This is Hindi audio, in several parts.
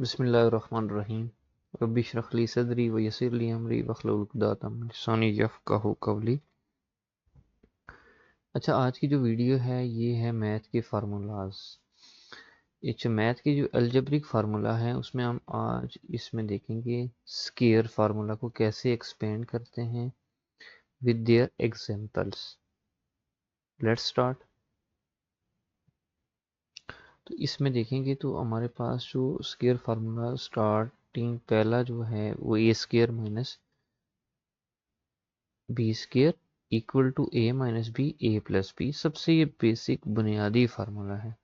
बिस्मिल्लाहिर्रहमानिर्रहीम। रब्बि इश्रह ली सदरी व यस्सिर ली अमरी वहलुल उक़दतम मिन लिसानी यफ़क़हू क़ौली। अच्छा, आज की जो वीडियो है ये है मैथ के फार्मूलाज। अच्छा, मैथ के जो अलजेब्रिक फार्मूला है उसमें हम आज इसमें देखेंगे स्केयर फार्मूला को कैसे एक्सपेंड करते हैं with their examples. Let's start. तो इसमें देखेंगे तो हमारे पास जो स्केयर फार्मूला स्टार्टिंग पहला जो है वो A square minus B square equal to A minus B A plus B. सबसे ये बेसिक बुनियादी फार्मूला है।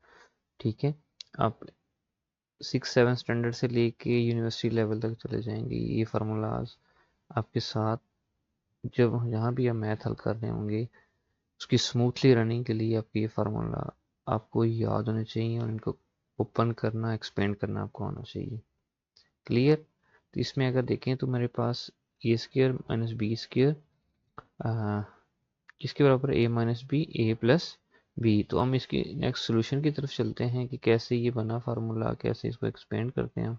ठीक है, आप 6-7 स्टैंडर्ड से लेके यूनिवर्सिटी लेवल तक चले जाएंगे, ये फार्मूलाज आपके साथ जब जहाँ भी आप मैथ हल कर रहे होंगे उसकी स्मूथली रनिंग के लिए आपको ये फार्मूला आपको याद होने चाहिए और इनको ओपन करना एक्सपेंड करना आपको आना चाहिए। क्लियर? तो इसमें अगर देखें तो मेरे पास ए स्क्र माइनस बी स्क्र किसके बराबर है, ए minus B A plus B. तो हम इसकी नेक्स्ट सोल्यूशन की तरफ चलते हैं कि कैसे ये बना फार्मूला, कैसे इसको एक्सपेंड करते हैं।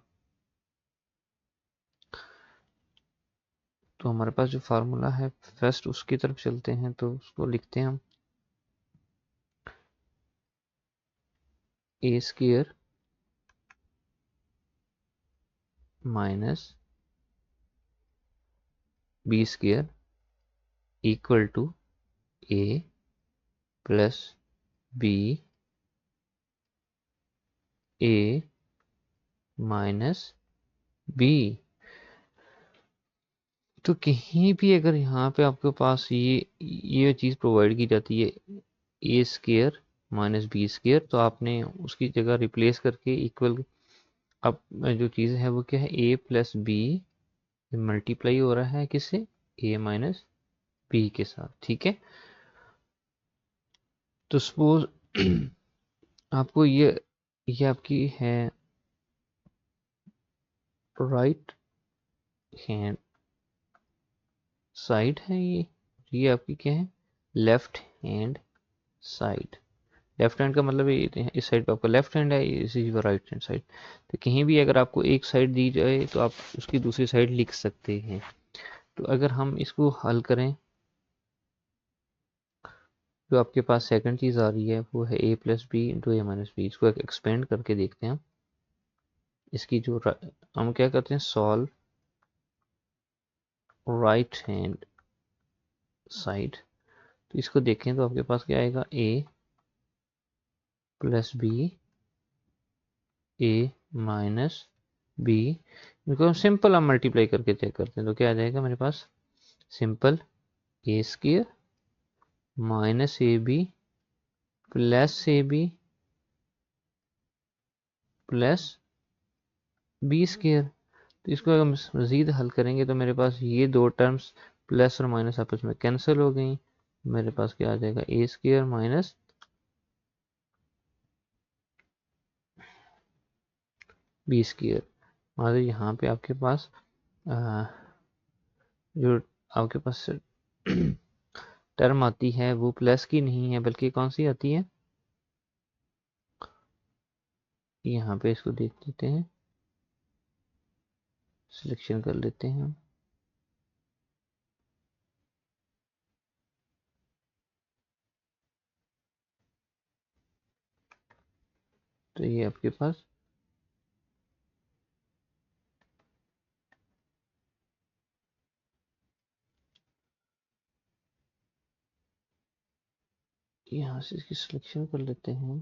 तो हमारे पास जो फार्मूला है फर्स्ट उसकी तरफ चलते हैं, तो उसको लिखते हैं हम A square minus B square equal to A plus B A minus B. तो कहीं भी अगर यहाँ पे आपके पास ये चीज़ प्रोवाइड की जाती है ए स्क्र माइनस बी स्क्र, तो आपने उसकी जगह रिप्लेस करके इक्वल, अब जो चीज़ है वो क्या है, ए प्लस बी मल्टीप्लाई हो रहा है किससे, ए माइनस बी के साथ। ठीक है, तो सपोज आपको ये आपकी है राइट हैंड साइड है, ये आपकी क्या है, left hand side. Left hand का मतलब ये इस साइड पे आपका लेफ्ट हैंड है, इसी राइट हैंड साइड। तो कहीं भी अगर आपको एक साइड दी जाए तो आप उसकी दूसरी साइड लिख सकते हैं। तो अगर हम इसको हल करें, जो आपके पास सेकंड चीज़ आ रही है वो है A plus B into A minus B. इसको एक्सपेंड करके देखते हैं। इसकी जो हम क्या करते हैं, सॉल्व राइट हैंड साइड। तो इसको देखें तो आपके पास क्या आएगा, ए plus B A minus B. इनको हम सिंपल हम मल्टीप्लाई करके चेक करते हैं तो क्या आ जाएगा मेरे पास, simple A square minus A B plus A B plus B square. तो इसको अगर हम मज़ीद हल करेंगे तो मेरे पास ये दो टर्म्स प्लस और माइनस आपस में कैंसिल हो गई। मेरे पास क्या आ जाएगा, A square minus B square. मतलब यहाँ पे आपके पास जो आपके पास टर्म आती है वो प्लस की नहीं है बल्कि कौन सी आती है, यहाँ पे इसको देख लेते हैं, सिलेक्शन कर लेते हैं हम। तो ये आपके पास यहाँ से इसकी सिलेक्शन कर लेते हैं।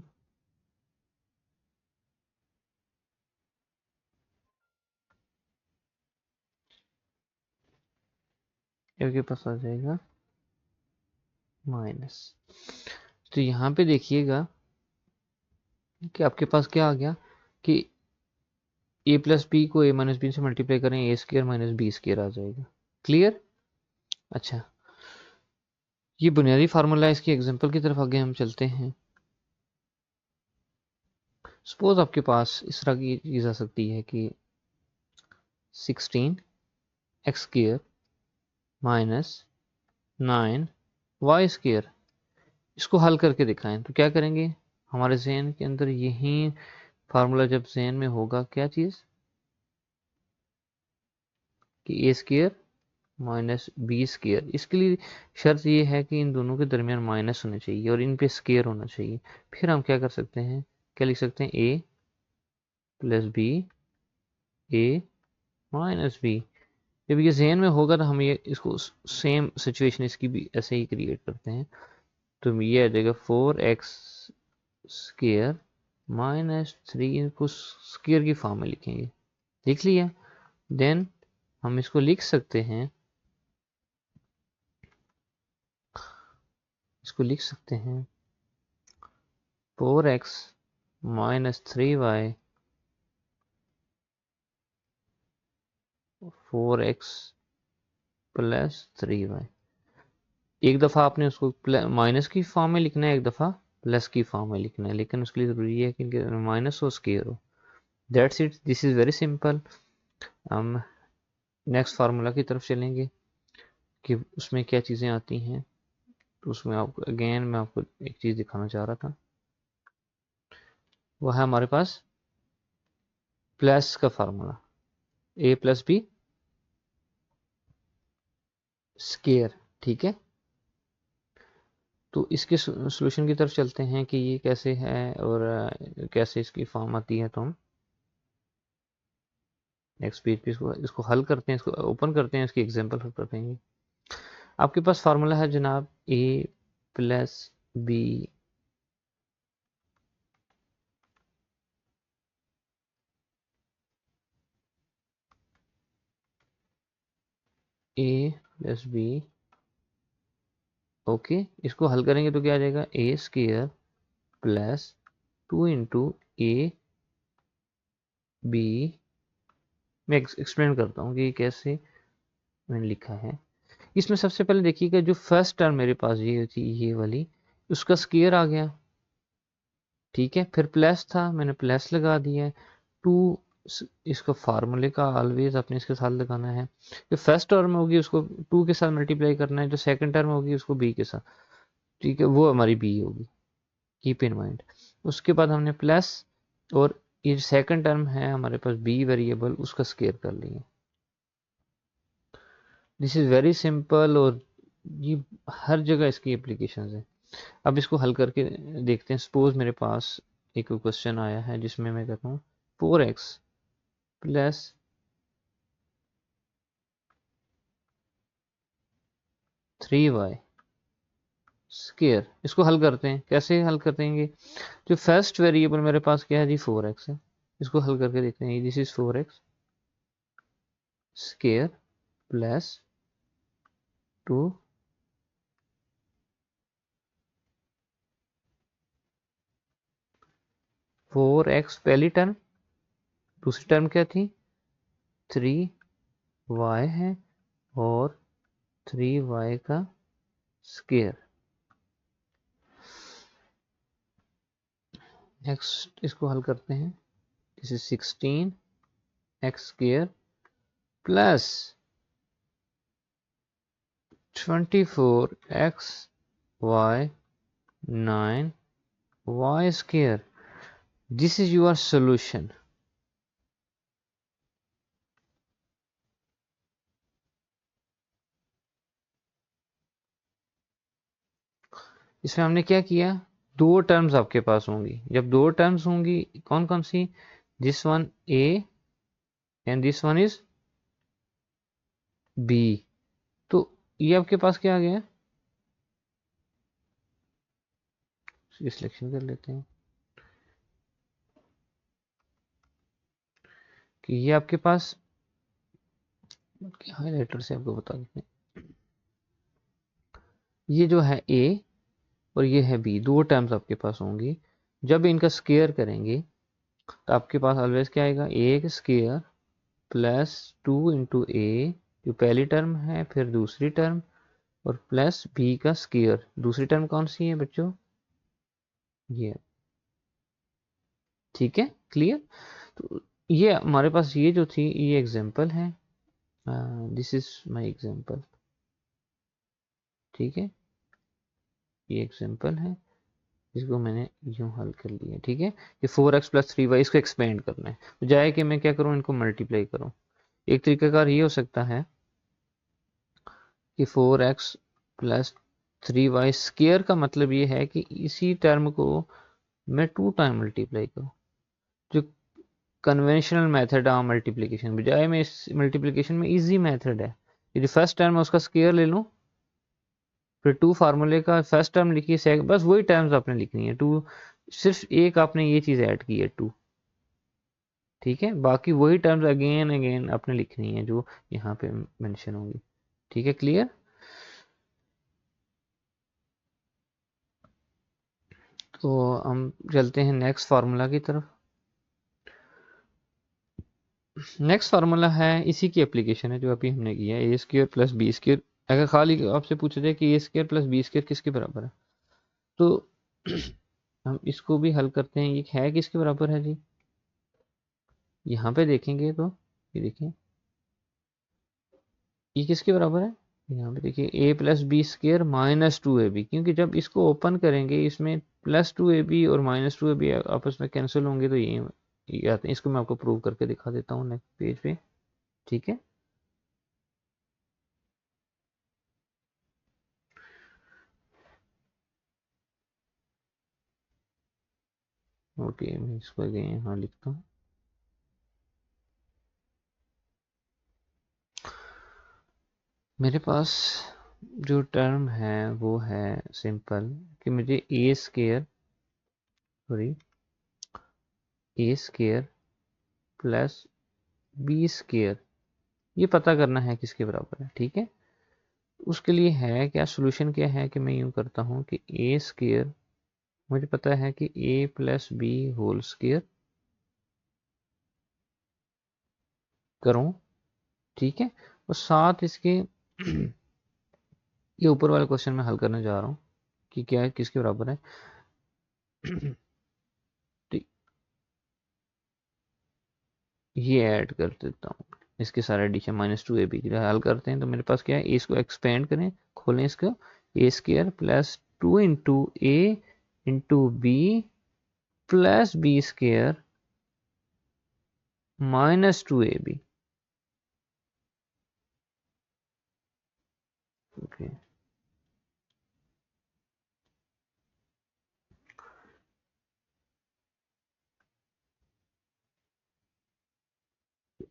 आपके पास आ जाएगा माइनस। तो यहाँ पे देखिएगा कि आपके पास क्या आ गया कि ए प्लस बी को ए माइनस बी से मल्टीप्लाई करें, ए स्क्र माइनस बी स्क्र आ जाएगा। क्लियर? अच्छा, ये बुनियादी फार्मूला है। इसकी एग्जांपल की तरफ आगे हम चलते हैं। सपोज आपके पास इस तरह की चीज़ आ सकती है कि 16 x square minus 9 y square. इसको हल करके दिखाएं तो क्या करेंगे, हमारे जहन के अंदर यही फार्मूला जब जहन में होगा, क्या चीज़, कि ए स्क्वायर माइनस बी स्क्वायर। इसके लिए शर्त ये है कि इन दोनों के दरमियान माइनस होना चाहिए और इन पे स्क्वायर होना चाहिए। फिर हम क्या कर सकते हैं, क्या लिख सकते हैं, ए plus B, A minus B. जब ये ज़हन में होगा तो हम ये इसको सेम सिचुएशन इसकी भी ऐसे ही क्रिएट करते हैं। तो ये आ जाएगा 4x स्क्वायर माइनस 3, इनको स्क्वायर की फॉर्म में लिखेंगे, लिख लिया। देन हम इसको लिख सकते हैं, इसको लिख सकते हैं 4x minus 3y 4x plus 3y। एक दफ़ा आपने उसको माइनस की फॉर्म में लिखना है, एक दफ़ा प्लस की फॉर्म में लिखना है, लेकिन उसके लिए ज़रूरी है कि माइनस हो स्क्वायर हो। That's it, this is very simple. हम नेक्स्ट फार्मूला की तरफ चलेंगे कि उसमें क्या चीज़ें आती हैं। तो उसमें आपको अगेन मैं आपको एक चीज़ दिखाना चाह रहा था, वो है हमारे पास प्लस का formula, a plus B square. ठीक है, तो इसके सॉल्यूशन की तरफ चलते हैं कि ये कैसे है और कैसे इसकी फॉर्म आती है। तो हम नेक्स्ट पेज पे इसको हल करते हैं, इसको ओपन करते हैं, इसकी एग्जांपल हल करते हैं। आपके पास फार्मूला है जनाब A plus B A plus B. Okay, इसको हल करेंगे तो क्या आ जाएगा, A square plus 2 into A B. मैं एक्सप्लेन करता हूँ कि कैसे मैंने लिखा है। इसमें सबसे पहले देखिएगा, जो फर्स्ट टर्म मेरे पास ये थी, ये वाली, उसका स्क्वायर आ गया। ठीक है, फिर प्लस था, मैंने प्लस लगा दिया। टू, इसका फार्मूले का ऑलवेज आपने इसके साथ लगाना है। जो फर्स्ट टर्म होगी उसको टू के साथ मल्टीप्लाई करना है, जो सेकंड टर्म होगी उसको बी के साथ। ठीक है, वो हमारी बी होगी, कीप इन माइंड। उसके बाद हमने प्लस, और ये सेकंड टर्म है हमारे पास बी वेरिएबल, उसका स्क्वायर कर लिए। दिस इज़ वेरी सिंपल, और ये हर जगह इसकी एप्लीकेशन है। अब इसको हल करके देखते हैं। सपोज मेरे पास एक क्वेश्चन आया है जिसमें मैं कहता हूँ 4x प्लस 3y स्क्वायर। इसको हल करते हैं, कैसे हल करेंगे। जो फर्स्ट वेरिएबल मेरे पास क्या है जी, 4x है। इसको हल करके देखते हैं, this is 4x square plus 2 4x पहली टर्म, दूसरी टर्म क्या थी 3y है, और 3y का स्क्वायर। नेक्स्ट इसको हल करते हैं, this is 16x square plus 24x y 9y square. This is your solution. इसमें हमने क्या किया, दो टर्म्स आपके पास होंगी। जब दो टर्म्स होंगी, कौन कौन सी, this one A and this one is B. तो ये आपके पास क्या आ गया, सिलेक्शन कर लेते हैं कि ये आपके पास, हाईलाइटर से आपको बता देते हैं, ये जो है ए और ये है बी, दो टर्म्स आपके पास होंगी। जब इनका स्क्वायर करेंगे तो आपके पास ऑलवेज क्या आएगा, ए का स्क्वायर प्लस 2 इंटू ए, जो पहली टर्म है, फिर दूसरी टर्म, और प्लस बी का स्क्वायर। दूसरी टर्म कौन सी है बच्चों, ये। ठीक है, क्लियर। तो ये हमारे पास ये जो थी, ये एग्जांपल है, दिस इज माय एग्जांपल। ठीक है, ये एग्जांपल है, इसको मैंने यूं हल कर लिया। ठीक है, ये 4x प्लस 3y, इसको एक्सपेंड करना है, तो जाए कि मैं क्या करूं, इनको मल्टीप्लाई करूं। एक तरीकाकार ये हो सकता है कि 4x प्लस 3y स्क्वायर का मतलब ये है कि इसी टर्म को मैं 2 टाइम मल्टीप्लाई करूँ, जो कन्वेंशनल मेथड है मल्टीप्लिकेशन, बजाय में इस मल्टीप्लिकेशन में इजी मेथड है, यदि फर्स्ट टर्म है उसका स्क्वायर ले लूँ, फिर 2 फार्मूले का फर्स्ट टर्म लिखिए, बस वही टर्म्स आपने लिखनी है, 2 सिर्फ एक आपने ये चीज़ ऐड की है 2, ठीक है, बाकी वही टर्म्स अगेन अगेन आपने लिखनी है जो यहाँ पे मेंशन होंगी, ठीक है, क्लियर। तो हम चलते हैं नेक्स्ट फार्मूला की तरफ। नेक्स्ट फार्मूला है, इसी की एप्लीकेशन है जो अभी हमने किया है, ए स्क्र प्लस बी स्क्र। अगर खाली आपसे पूछा जाए कि ए स्क्र प्लस बी स्क्र किसके बराबर है, तो हम इसको भी हल करते हैं। ये है किसके बराबर है जी, यहाँ पे देखेंगे तो ये देखिए ये किसके बराबर है, यहाँ पे देखिए A plus B square minus 2ab, क्योंकि जब इसको ओपन करेंगे इसमें प्लस 2ab और माइनस 2ab आपस में कैंसिल होंगे, तो ये आते हैं। इसको मैं आपको प्रूव करके दिखा देता हूँ नेक्स्ट पेज पे, ठीक है। ओके, मैं इसको आगे यहाँ लिखता हूँ। मेरे पास जो टर्म है वो है सिंपल, कि मुझे ए स्क्र सॉरी ए स्क्र प्लस बी स्क्र ये पता करना है किसके बराबर है, ठीक है। उसके लिए है क्या, सोल्यूशन क्या है कि मैं यूं करता हूं कि ए स्क्र मुझे पता है कि ए प्लस बी होल स्क्र करूं, ठीक है, और साथ इसके ये ऊपर वाले क्वेश्चन में हल करने जा रहा हूं कि क्या है किसके बराबर है। तो ये ऐड कर देता हूँ, इसके सारे एडिशन -2ab के लिए हल करते हैं, तो मेरे पास क्या है, इसको एक्सपेंड करें, खोलें इसको, A square plus 2 into A into B plus B square -2ab। Okay,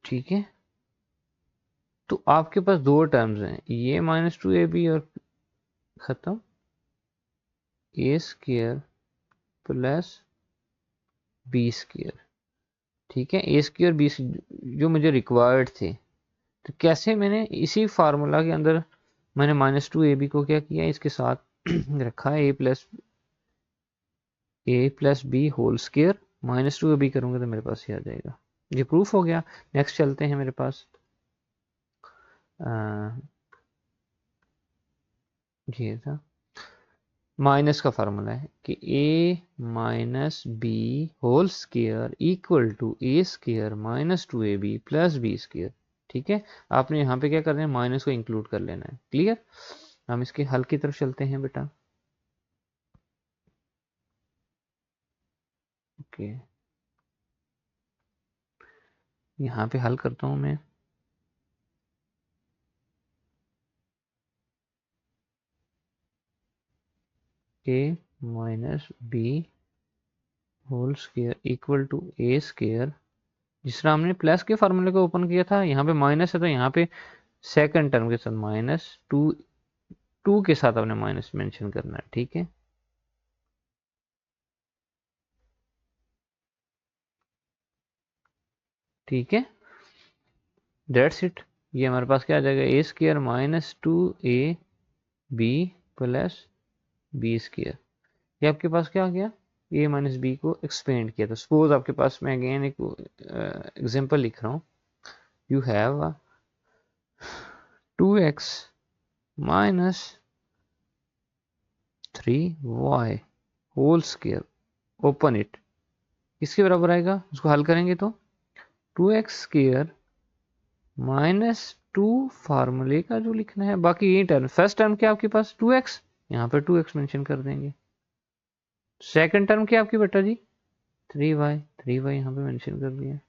ठीक है। तो आपके पास दो टर्म्स हैं, ये -2ab और खत्म ए स्क्र प्लस बी स्क्र, ठीक है, ए स्क्र बी जो मुझे रिक्वायर्ड थे। तो कैसे मैंने इसी फार्मूला के अंदर मैंने -2ab को क्या किया, इसके साथ रखा है A plus B whole square, -2ab करूंगा तो मेरे पास ये आ जाएगा, ये प्रूफ हो गया। नेक्स्ट चलते हैं, मेरे पास ये था माइनस का फार्मूला है कि A minus B whole square equal to A square -2ab plus B square, ठीक है। आपने यहाँ पे क्या करना है, माइनस को इंक्लूड कर लेना है, क्लियर। हम इसके हल की तरफ चलते हैं बेटा। ओके, यहाँ पे हल करता हूँ मैं। A minus B whole square equal to A square, जिस तरह हमने प्लस के फार्मूले को ओपन किया था, यहाँ पे माइनस है तो यहाँ पे सेकंड टर्म के साथ -2 के साथ आपने माइनस मेंशन करना है, ठीक है, ठीक है, दैट्स इट। ये हमारे पास क्या आ जाएगा, A square -2ab plus B square. ये आपके पास क्या आ गया, ए माइनस बी को एक्सपेंड किया। तो सपोज आपके पास, मैं अगेन एक एग्जांपल लिख रहा हूँ, you have 2x minus 3y whole square, open it, किसके बराबर आएगा, उसको हल करेंगे तो 2x स्क्र -2 फार्मूले का जो लिखना है, बाकी ये टर्म, फर्स्ट टर्म क्या आपके पास 2x, यहाँ पर 2x मेंशन कर देंगे। सेकंड टर्म क्या आपकी बेटा जी 3y, 3y यहाँ पे मेंशन कर दिया,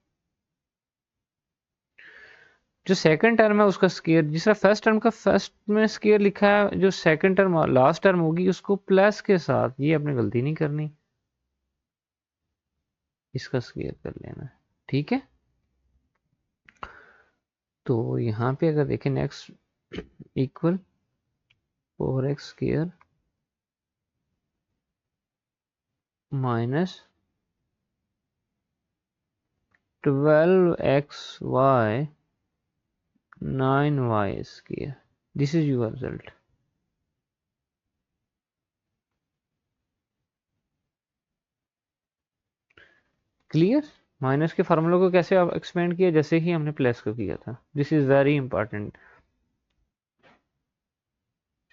जो सेकंड टर्म है उसका स्केयर, जिस तरह फर्स्ट टर्म का फर्स्ट में स्केयर लिखा है, जो सेकंड टर्म लास्ट टर्म होगी उसको प्लस के साथ, ये आपने गलती नहीं करनी, इसका स्केयर कर लेना है। ठीक है, तो यहाँ पे अगर देखें next equal 4x square minus 12xy 9y square, this is your result. Clear? Minus के फार्मूला को कैसे आप एक्सपेंड किया, जैसे ही हमने प्लस को किया था। This is very important.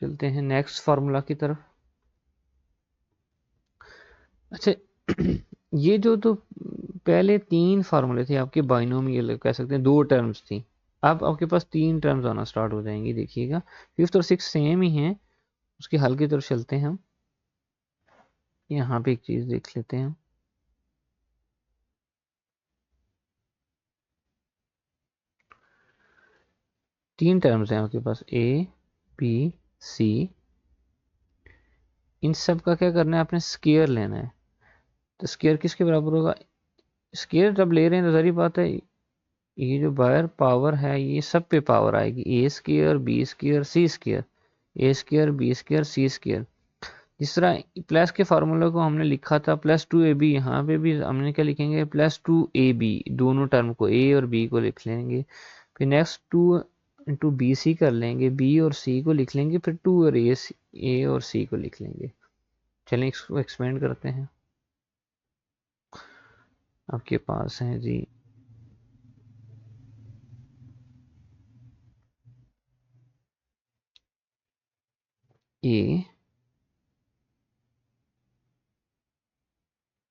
चलते हैं नेक्स्ट फार्मूला की तरफ। अच्छा ये जो तो पहले 3 फार्मूले थे आपके बाइनोमियल, कह सकते हैं 2 टर्म्स थी, अब आपके पास 3 टर्म्स आना स्टार्ट हो जाएंगी। देखिएगा 5th और 6th सेम ही हैं, उसके हल की तरफ चलते हैं हम। यहाँ पे एक चीज देख लेते हैं, 3 टर्म्स हैं आपके पास, ए बी सी। इन सब का क्या करना है, आपने स्केयर लेना है। तो स्केयर किसके बराबर होगा, स्केयर जब ले रहे हैं तो सारी बात है, ये जो बायर पावर है ये सब पे पावर आएगी, ए स्केयर बी स्केयर सी स्केयर, ए स्केयर बी स्केयर सी स्केयर। जिस तरह प्लस के फार्मूला को हमने लिखा था प्लस 2ab, यहाँ पे भी हमने क्या लिखेंगे, प्लस 2ab, दोनों टर्म को ए और बी को लिख लेंगे। फिर नेक्स्ट 2 इंटू बी सी कर लेंगे, बी और सी को लिख लेंगे, फिर 2 और ए और सी को लिख लेंगे। चलिए इसको एक्सपेंड करते हैं। आपके पास है जी ए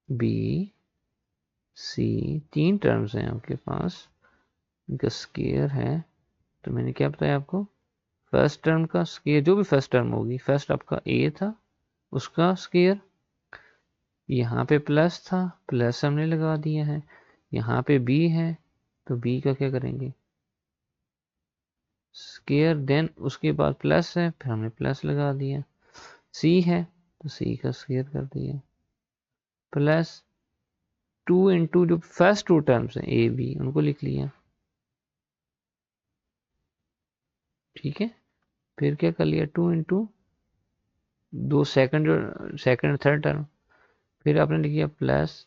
बी सी, 3 टर्म्स हैं आपके पास, इनका स्केयर है। तो मैंने क्या बताया आपको, फर्स्ट टर्म का स्केयर, जो भी फर्स्ट टर्म होगी, फर्स्ट आपका ए था उसका स्केयर, यहाँ पे प्लस था, प्लस हमने लगा दिया है, यहाँ पे बी है तो बी का क्या करेंगे, स्केयर, देन उसके बाद प्लस है, फिर हमने प्लस लगा दिया। सी है तो सी का स्केयर कर दिया, प्लस 2 इंटू जो फर्स्ट 2 टर्म्स हैं ए बी, उनको लिख लिया। ठीक है, फिर क्या कर लिया, 2 इंटू 2 सेकंड, जो सेकंड थर्ड टर्म, फिर आपने लिख लिया प्लस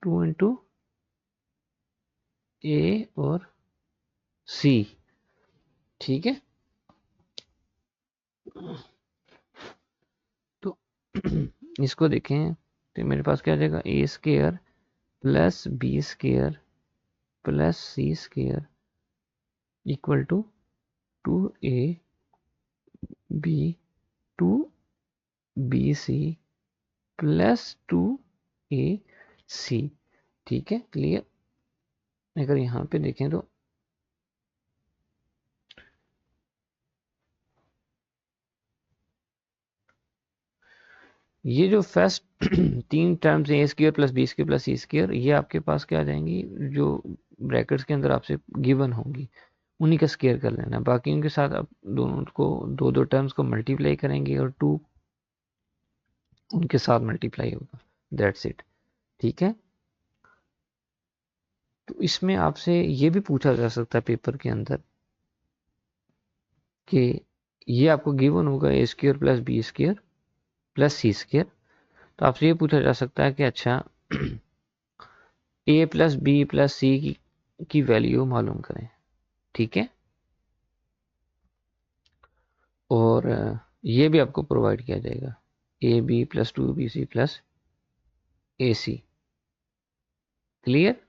2 इंटू ए और सी। ठीक है, तो इसको देखें तो मेरे पास क्या आ जाएगा, A square plus B square plus C square equal to 2a B 2b C plus 2a C. ठीक है, क्लियर? अगर यहाँ पे देखें तो ये जो first 3 terms A square plus B square plus C square, ये आपके पास क्या आ जाएंगी, जो ब्रैकेट्स के अंदर आपसे गिवन होंगी, उन्हीं का स्क्वायर कर लेना। बाकी उनके साथ आप दोनों को दो दो टर्म्स को मल्टीप्लाई करेंगे और 2 उनके साथ मल्टीप्लाई होगा, दैट्स इट। ठीक है, तो इसमें आपसे ये भी पूछा जा सकता है पेपर के अंदर कि ये आपको गिवन होगा A square plus B square plus C square, तो आपसे ये पूछा जा सकता है कि अच्छा A plus B plus C की वैल्यू मालूम करें। ठीक है, और ये भी आपको प्रोवाइड किया जाएगा, A B plus 2bc plus A c. Clear?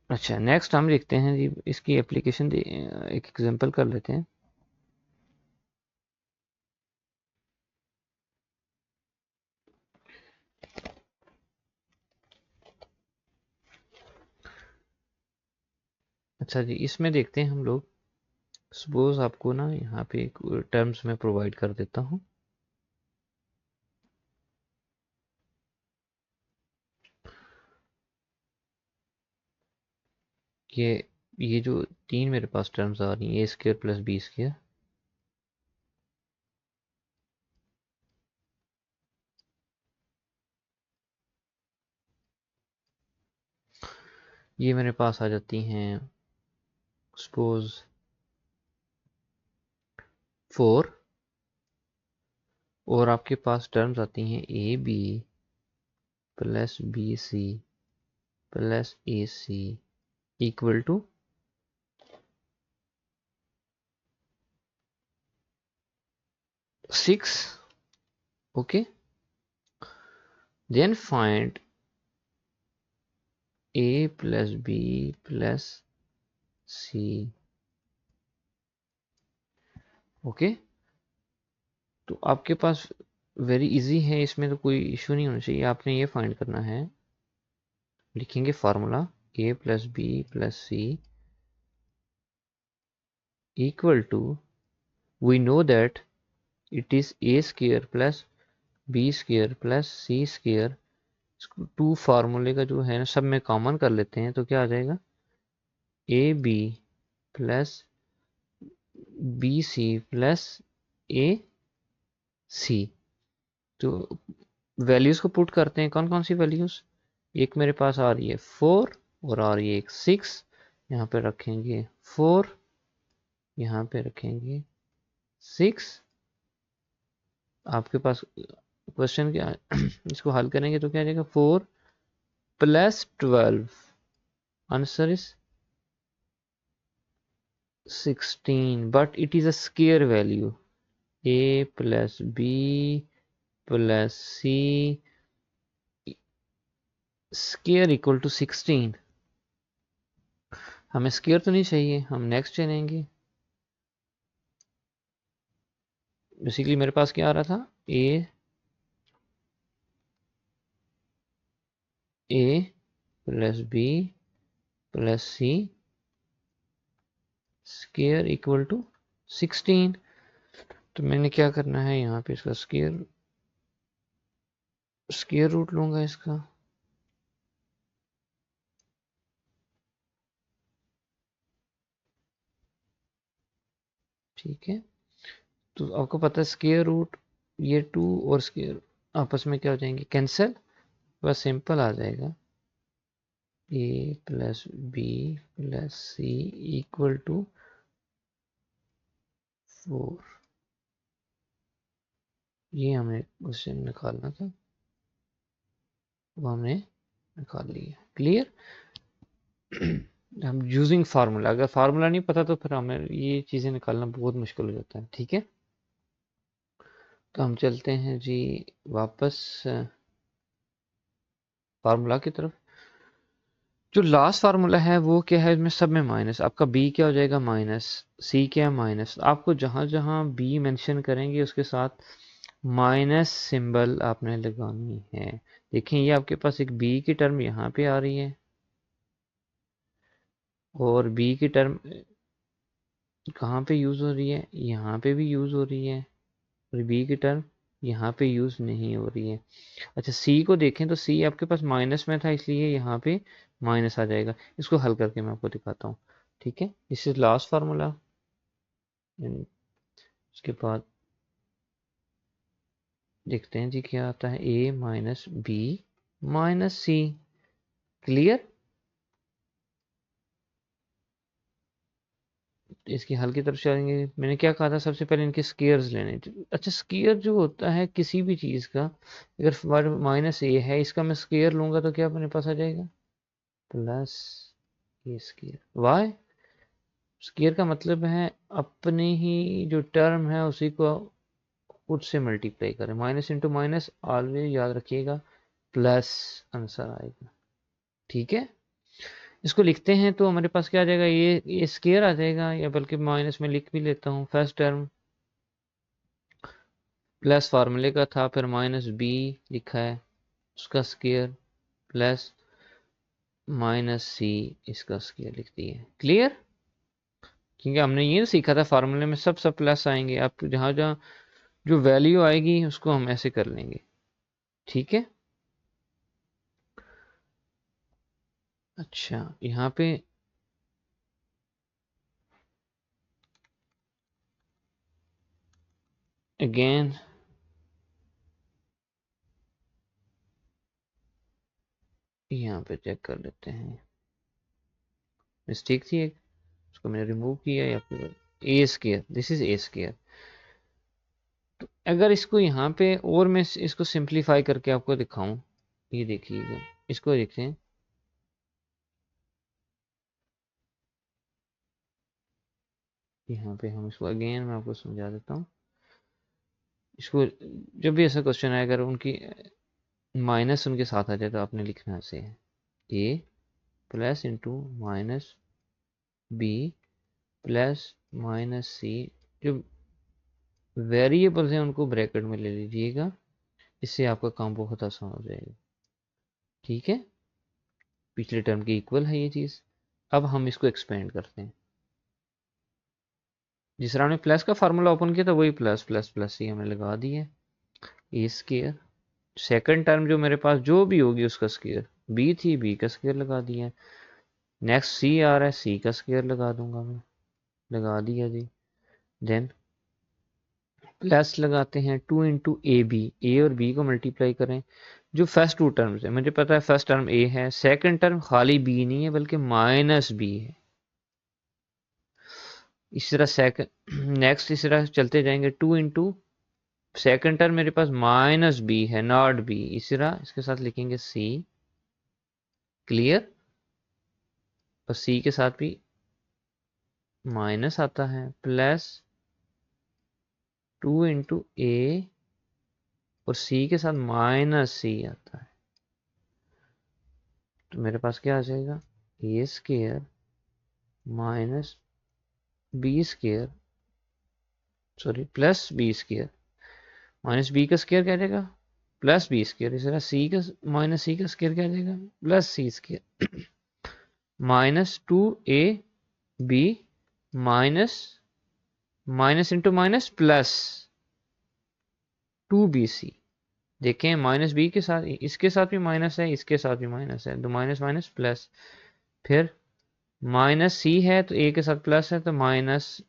अच्छा, नेक्स्ट हम लिखते हैं जी, इसकी एप्लीकेशन एक एग्जांपल कर लेते हैं। अच्छा जी, इसमें देखते हैं हम लोग, सपोज आपको ना यहाँ पे एक टर्म्स में प्रोवाइड कर देता हूँ। ये जो 3 मेरे पास टर्म्स आ रही हैं, ए स्क्वायर प्लस बी स्क्वायर, ये मेरे पास आ जाती हैं सपोज 4, और आपके पास टर्म्स आती हैं a B plus B C plus A c equal to 6. Okay, then find a plus B plus c. Okay, तो आपके पास वेरी इजी है, इसमें तो कोई इशू नहीं होना चाहिए. आपने ये फाइंड करना है, लिखेंगे formula a plus B plus C equal to, we know that it is A square plus B square plus C square. 2 फार्मूले का जो है ना, सब में कॉमन कर लेते हैं, तो क्या आ जाएगा A B plus B C plus A C. तो वैल्यूज को पुट करते हैं, कौन कौन सी वैल्यूज. एक मेरे पास आ रही है 4 और आ रही है एक 6. यहाँ पे रखेंगे 4, यहाँ पे रखेंगे 6. आपके पास क्वेश्चन क्या इसको हल करेंगे तो क्या आ जाएगा 4 plus 12, answer is 16, but it is a square value. A plus B plus C square equal to 16. हमें स्क्वायर तो नहीं चाहिए, हम नेक्स्ट चलेंगे. बेसिकली मेरे पास क्या आ रहा था, A plus B plus C square equal to 16. तो मैंने क्या करना है, यहाँ पे इसका स्क्वायर रूट लूंगा इसका. ठीक है, तो आपको पता है स्क्वायर रूट, ये 2 और स्क्वायर आपस में क्या हो जाएंगे, कैंसिल. बस सिंपल आ जाएगा A plus B plus C equal to 4. ये हमें क्वेश्चन निकालना था, वो हमने निकाल लिया. क्लियर. हम यूजिंग फार्मूला, अगर फार्मूला नहीं पता तो फिर हमें ये चीज़ें निकालना बहुत मुश्किल हो जाता है. ठीक है, तो हम चलते हैं जी वापस फार्मूला की तरफ. जो लास्ट फार्मूला है वो क्या है, इसमें सब में माइनस. आपका बी क्या हो जाएगा, माइनस. सी क्या है, माइनस. आपको जहाँ जहाँ बी मेंशन करेंगे उसके साथ माइनस सिंबल आपने लगानी है. देखिए ये आपके पास एक बी की टर्म यहाँ पे आ रही है और बी की टर्म कहाँ पे यूज़ हो रही है, यहाँ पे भी यूज़ हो रही है, और बी की टर्म यहाँ पे यूज़ नहीं हो रही है. अच्छा, सी को देखें तो सी आपके पास माइनस में था, इसलिए यहाँ पे माइनस आ जाएगा. इसको हल करके मैं आपको दिखाता हूँ. ठीक है, दिस इज लास्ट फार्मूला. उसके बाद देखते हैं जी क्या आता है, ए माइनस बी माइनस सी. क्लियर. इसकी हल की तरफ चलेंगे. मैंने क्या कहा था, सबसे पहले इनके स्केयर्स लेने. अच्छा, स्केयर जो होता है किसी भी चीज़ का, अगर माइनस ए है, इसका मैं स्केयर लूंगा तो क्या अपने पास आ जाएगा, प्लस ए स्केयर. वाई, स्केयर का मतलब है अपने ही जो टर्म है उसी को उससे मल्टीप्लाई करें. माइनस इंटू माइनस ऑलवेज याद रखिएगा प्लस आंसर आएगा. ठीक है, इसको लिखते हैं तो हमारे पास क्या आ जाएगा, ये स्केयर आ जाएगा, या बल्कि माइनस में लिख भी लेता हूँ. फर्स्ट टर्म प्लस फार्मूले का था, फिर माइनस बी लिखा है उसका स्केयर, प्लस माइनस सी इसका स्केयर लिख दिए. क्लियर. क्योंकि हमने ये सीखा था फार्मूले में सब प्लस आएंगे, आप जहाँ जहाँ जो वैल्यू आएगी उसको हम ऐसे कर लेंगे. ठीक है. अच्छा, यहाँ पे अगेन यहाँ पे चेक कर लेते हैं, मिस्टेक थी एक, उसको मैंने रिमूव किया या फिर A square, this is A square. तो अगर इसको यहाँ पे और मैं इसको सिंप्लीफाई करके आपको दिखाऊं, ये देखिएगा, इसको देखते हैं, यहाँ पे हम इसको अगेन मैं आपको समझा देता हूँ। इसको जब भी ऐसा क्वेश्चन आए, अगर उनकी माइनस उनके साथ आ जाए तो आपने लिखना ऐसे है, A plus into minus B plus minus C, जो वेरिएबल्स हैं उनको ब्रैकेट में ले लीजिएगा, इससे आपका काम बहुत आसान हो जाएगा। ठीक है, पिछले टर्म के इक्वल है ये चीज़। अब हम इसको एक्सपेंड करते हैं, जिस तरह हमने प्लस का फार्मूला ओपन किया था वही प्लस प्लस प्लस ही हमें लगा दिया, ए स्क्वायर, सेकंड टर्म जो मेरे पास जो भी होगी उसका स्क्वायर, बी थी बी का स्क्वायर लगा दिया, नेक्स्ट सी आ रहा है सी का स्क्वायर लगा दूंगा मैं, लगा दिया जी। देन प्लस लगाते हैं 2 इंटू ए बी, ए और बी को मल्टीप्लाई करें, जो फर्स्ट टू टर्म्स है मुझे पता है, फर्स्ट टर्म ए है, सेकंड टर्म खाली बी नहीं है बल्कि माइनस बी है। इस तरह सेकंड नेक्स्ट इस तरह चलते जाएंगे, 2 इंटू सेकेंड टर्म मेरे पास माइनस बी है नॉट बी, इस तरह इसके साथ लिखेंगे सी, क्लियर, और सी के साथ भी माइनस आता है, प्लस 2 इंटू ए और सी के साथ माइनस सी आता है, तो मेरे पास क्या आ जाएगा, A square minus B square, sorry plus B square, minus B का स्क्वायर क्या जाएगा प्लस बी स्क्वायर, इस तरह सी का माइनस सी का स्क्वायर क्या जाएगा plus C square, minus 2 a b minus minus into minus plus 2bc। देखें माइनस बी के साथ, इसके साथ भी माइनस है, इसके साथ भी माइनस है, तो माइनस माइनस प्लस, फिर माइनस सी है तो ए के साथ प्लस है, तो minus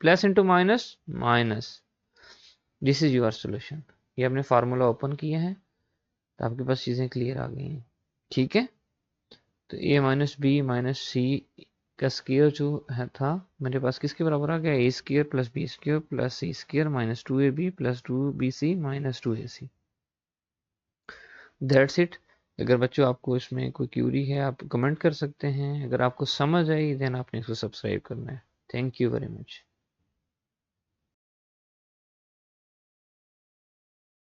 plus into minus minus, this is your solution. ये आपने फार्मूला ओपन किया है तो आपके पास चीज़ें क्लियर आ गई हैं। ठीक है, तो ए माइनस बी माइनस सी का स्क्वायर जो है था मेरे पास किसके बराबर आ गया, A square plus B square plus C square minus 2ab plus 2bc minus 2ac। That's it. अगर बच्चों आपको इसमें कोई क्यूरी है आप कमेंट कर सकते हैं, अगर आपको समझ आई देन आपने इसको सब्सक्राइब करना है। Thank you very much.